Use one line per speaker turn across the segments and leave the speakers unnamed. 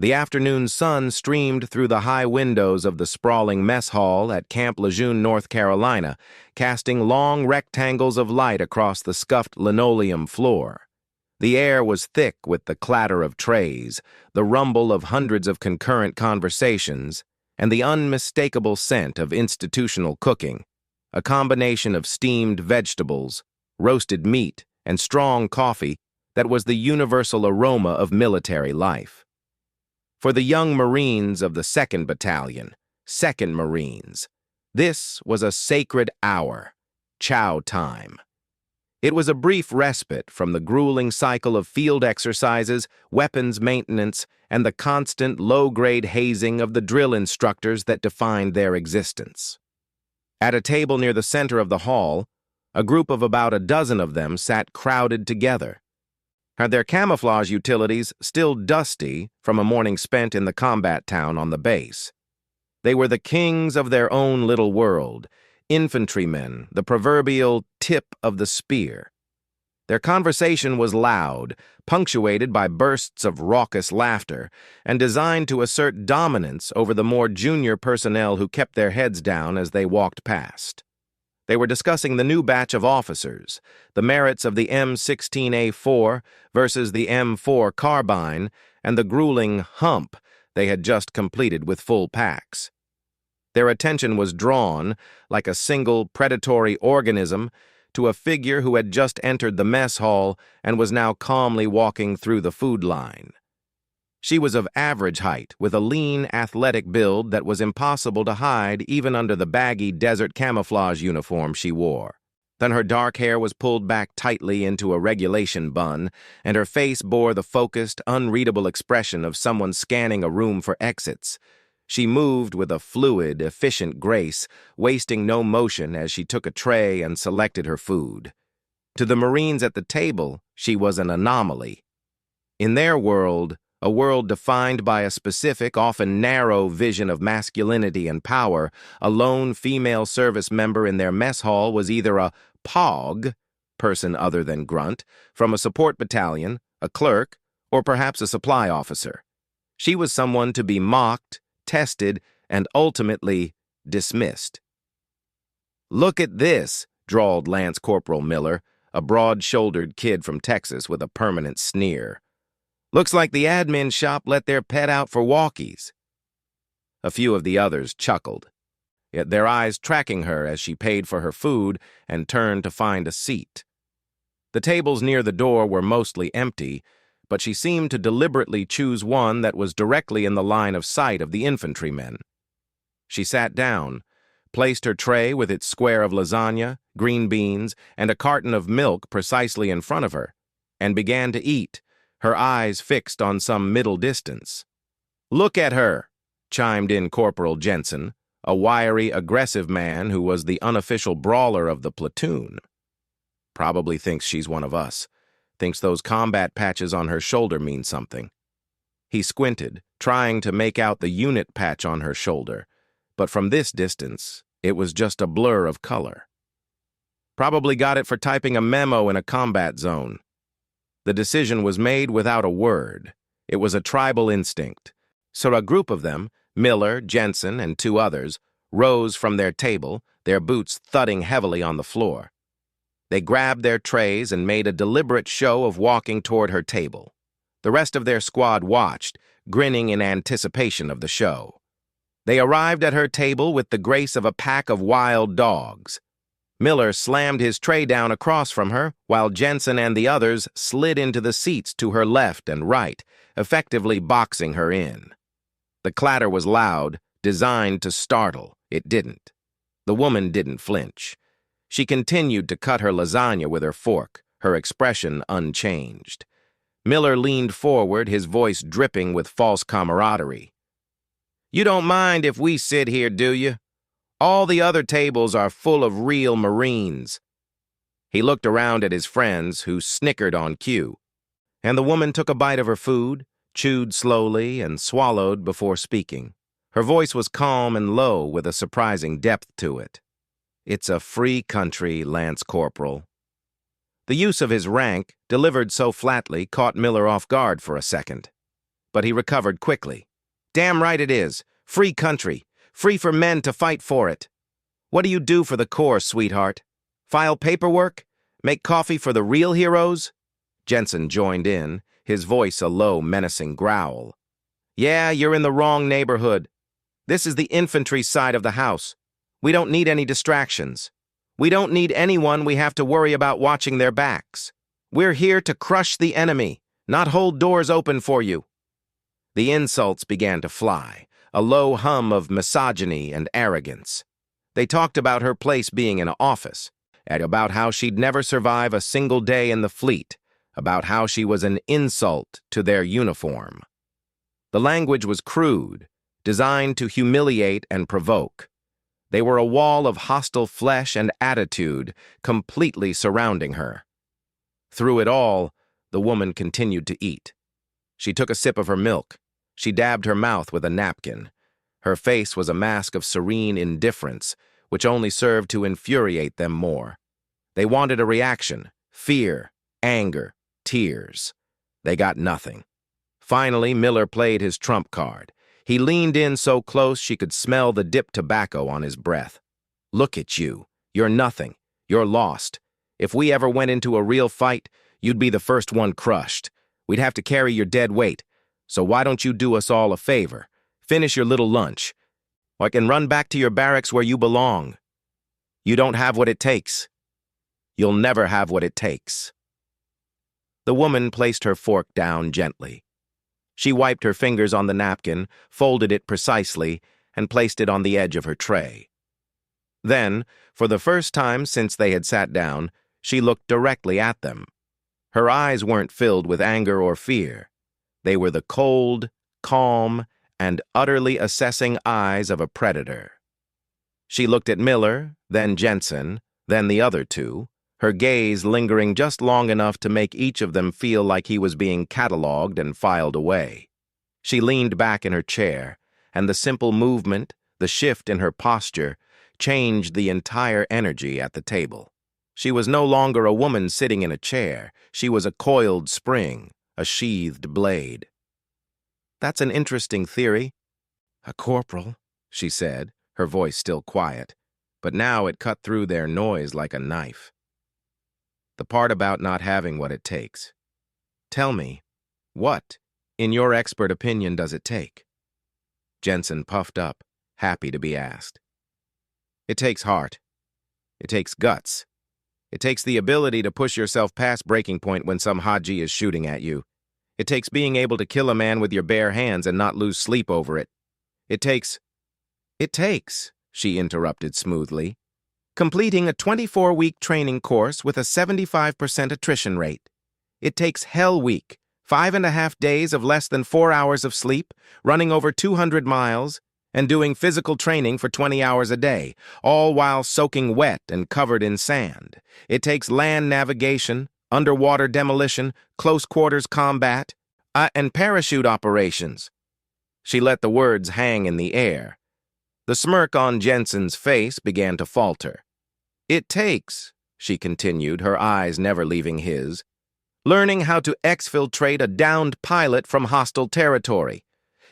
The afternoon sun streamed through the high windows of the sprawling mess hall at Camp Lejeune, North Carolina, casting long rectangles of light across the scuffed linoleum floor. The air was thick with the clatter of trays, the rumble of hundreds of concurrent conversations, and the unmistakable scent of institutional cooking, a combination of steamed vegetables, roasted meat, and strong coffee that was the universal aroma of military life. For the young Marines of the 2nd Battalion, 2nd Marines, this was a sacred hour, chow time. It was a brief respite from the grueling cycle of field exercises, weapons maintenance, and the constant low-grade hazing of the drill instructors that defined their existence. At a table near the center of the hall, a group of about a dozen of them sat crowded together. Their camouflage utilities still dusty from a morning spent in the combat town on the base. They were the kings of their own little world, infantrymen, the proverbial tip of the spear. Their conversation was loud, punctuated by bursts of raucous laughter, and designed to assert dominance over the more junior personnel who kept their heads down as they walked past. They were discussing the new batch of officers, the merits of the M16A4 versus the M4 carbine, and the grueling hump they had just completed with full packs. Their attention was drawn, like a single predatory organism, to a figure who had just entered the mess hall and was now calmly walking through the food line. She was of average height, with a lean, athletic build that was impossible to hide even under the baggy desert camouflage uniform she wore. Then her dark hair was pulled back tightly into a regulation bun, and her face bore the focused, unreadable expression of someone scanning a room for exits. She moved with a fluid, efficient grace, wasting no motion as she took a tray and selected her food. To the Marines at the table, she was an anomaly. In their world, a world defined by a specific, often narrow vision of masculinity and power, a lone female service member in their mess hall was either a POG, person other than grunt, from a support battalion, a clerk, or perhaps a supply officer. She was someone to be mocked, tested, and ultimately dismissed. "Look at this," drawled Lance Corporal Miller, a broad-shouldered kid from Texas with a permanent sneer. "Looks like the admin shop let their pet out for walkies." A few of the others chuckled, yet their eyes tracking her as she paid for her food and turned to find a seat. The tables near the door were mostly empty, but she seemed to deliberately choose one that was directly in the line of sight of the infantrymen. She sat down, placed her tray with its square of lasagna, green beans, and a carton of milk precisely in front of her, and began to eat, her eyes fixed on some middle distance. "Look at her," chimed in Corporal Jensen, a wiry, aggressive man who was the unofficial brawler of the platoon. "Probably thinks she's one of us. Thinks those combat patches on her shoulder mean something." He squinted, trying to make out the unit patch on her shoulder, but from this distance, it was just a blur of color. "Probably got it for typing a memo in a combat zone." The decision was made without a word. It was a tribal instinct. So a group of them, Miller, Jensen, and two others, rose from their table, their boots thudding heavily on the floor. They grabbed their trays and made a deliberate show of walking toward her table. The rest of their squad watched, grinning in anticipation of the show. They arrived at her table with the grace of a pack of wild dogs. Miller slammed his tray down across from her, while Jensen and the others slid into the seats to her left and right, effectively boxing her in. The clatter was loud, designed to startle. It didn't. The woman didn't flinch. She continued to cut her lasagna with her fork, her expression unchanged. Miller leaned forward, his voice dripping with false camaraderie. "You don't mind if we sit here, do you? All the other tables are full of real Marines." He looked around at his friends, who snickered on cue, and the woman took a bite of her food, chewed slowly, and swallowed before speaking. Her voice was calm and low with a surprising depth to it. "It's a free country, Lance Corporal." The use of his rank, delivered so flatly, caught Miller off guard for a second. but he recovered quickly. Damn right it is. Free country. Free for men to fight for it. What do you do for the Corps, sweetheart? File paperwork? Make coffee for the real heroes? Jensen joined in, his voice a low, menacing growl. Yeah, you're in the wrong neighborhood. This is the infantry side of the house. We don't need any distractions. We don't need anyone we have to worry about watching their backs. We're here to crush the enemy, not hold doors open for you. The insults began to fly, a low hum of misogyny and arrogance. They talked about her place being an office, and about how she'd never survive a single day in the fleet, about how she was an insult to their uniform. The language was crude, designed to humiliate and provoke. They were a wall of hostile flesh and attitude completely surrounding her. Through it all, the woman continued to eat. She took a sip of her milk. She dabbed her mouth with a napkin. Her face was a mask of serene indifference, which only served to infuriate them more. They wanted a reaction, fear, anger, tears. They got nothing. Finally, Miller played his trump card. He leaned in so close she could smell the dip tobacco on his breath. Look at you. You're nothing. You're lost. If we ever went into a real fight, you'd be the first one crushed. We'd have to carry your dead weight. So why don't you do us all a favor? Finish your little lunch. Or I can run back to your barracks where you belong. You don't have what it takes. You'll never have what it takes. The woman placed her fork down gently. She wiped her fingers on the napkin, folded it precisely, and placed it on the edge of her tray. Then, for the first time since they had sat down, she looked directly at them. Her eyes weren't filled with anger or fear. They were the cold, calm, and utterly assessing eyes of a predator. She looked at Miller, then Jensen, then the other two, her gaze lingering just long enough to make each of them feel like he was being catalogued and filed away. She leaned back in her chair, and the simple movement, the shift in her posture, changed the entire energy at the table. She was no longer a woman sitting in a chair. She was a coiled spring, a sheathed blade. That's an interesting theory. A corporal, she said, her voice still quiet, but now it cut through their noise like a knife. The part about not having what it takes. Tell me, what, in your expert opinion, does it take? Jensen puffed up, happy to be asked. It takes heart. It takes guts. It takes the ability to push yourself past breaking point when some Haji is shooting at you. It takes being able to kill a man with your bare hands and not lose sleep over it. It takes, she interrupted smoothly, completing a 24-week training course with a 75% attrition rate. It takes Hell Week, 5.5 days of less than 4 hours of sleep, running over 200 miles, and doing physical training for 20 hours a day, all while soaking wet and covered in sand. It takes land navigation, underwater demolition, close-quarters combat, and parachute operations. She let the words hang in the air. The smirk on Jensen's face began to falter. It takes, she continued, her eyes never leaving his, learning how to exfiltrate a downed pilot from hostile territory.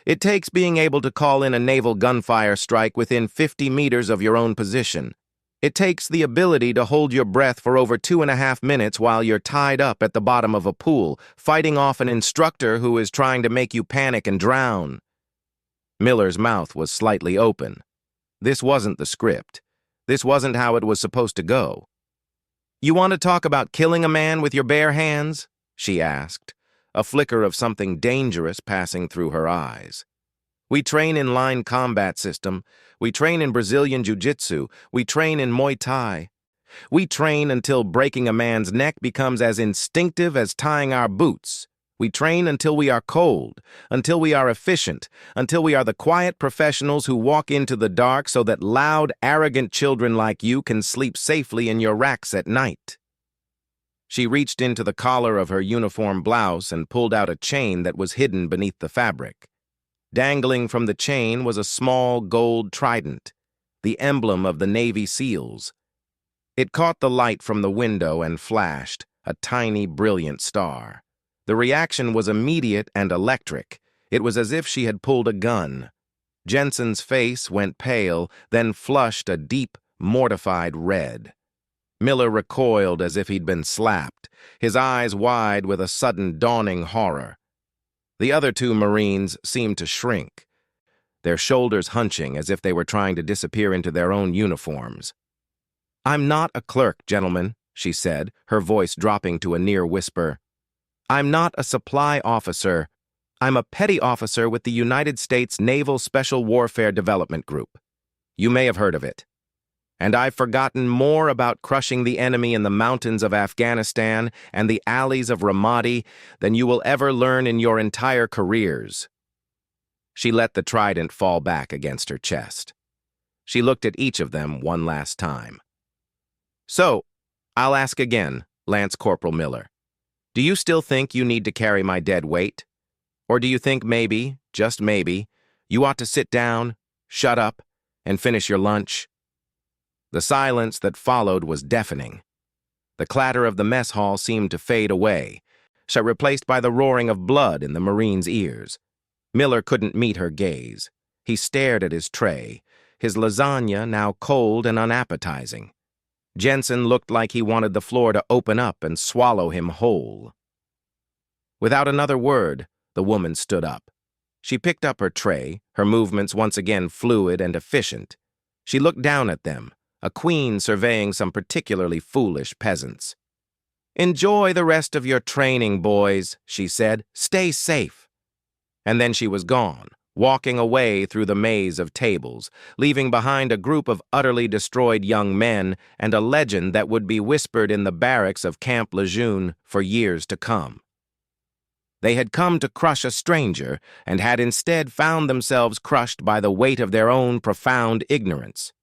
It takes being able to call in a naval gunfire strike within 50 meters of your own position. It takes the ability to hold your breath for over 2.5 minutes while you're tied up at the bottom of a pool, fighting off an instructor who is trying to make you panic and drown. Miller's mouth was slightly open. This wasn't the script. This wasn't how it was supposed to go. You want to talk about killing a man with your bare hands? She asked, a flicker of something dangerous passing through her eyes. We train in line combat system. We train in Brazilian Jiu-Jitsu. We train in Muay Thai. We train until breaking a man's neck becomes as instinctive as tying our boots. We train until we are cold, until we are efficient, until we are the quiet professionals who walk into the dark so that loud, arrogant children like you can sleep safely in your racks at night. She reached into the collar of her uniform blouse and pulled out a chain that was hidden beneath the fabric. Dangling from the chain was a small gold trident, the emblem of the Navy SEALs. It caught the light from the window and flashed, a tiny, brilliant star. The reaction was immediate and electric. It was as if she had pulled a gun. Jensen's face went pale, then flushed a deep, mortified red. Miller recoiled as if he'd been slapped, his eyes wide with a sudden dawning horror. The other two Marines seemed to shrink, their shoulders hunching as if they were trying to disappear into their own uniforms. "I'm not a clerk, gentlemen," she said, her voice dropping to a near whisper. "I'm not a supply officer. I'm a petty officer with the United States Naval Special Warfare Development Group. You may have heard of it. And I've forgotten more about crushing the enemy in the mountains of Afghanistan and the alleys of Ramadi than you will ever learn in your entire careers." She let the trident fall back against her chest. She looked at each of them one last time. "So, I'll ask again, Lance Corporal Miller. Do you still think you need to carry my dead weight? Or do you think maybe, just maybe, you ought to sit down, shut up, and finish your lunch?" The silence that followed was deafening. The clatter of the mess hall seemed to fade away, replaced by the roaring of blood in the Marine's ears. Miller couldn't meet her gaze. He stared at his tray, his lasagna now cold and unappetizing. Jensen looked like he wanted the floor to open up and swallow him whole. Without another word, the woman stood up. She picked up her tray, her movements once again fluid and efficient. She looked down at them, a queen surveying some particularly foolish peasants. "Enjoy the rest of your training, boys," she said. "Stay safe." And then she was gone, walking away through the maze of tables, leaving behind a group of utterly destroyed young men and a legend that would be whispered in the barracks of Camp Lejeune for years to come. They had come to crush a stranger and had instead found themselves crushed by the weight of their own profound ignorance.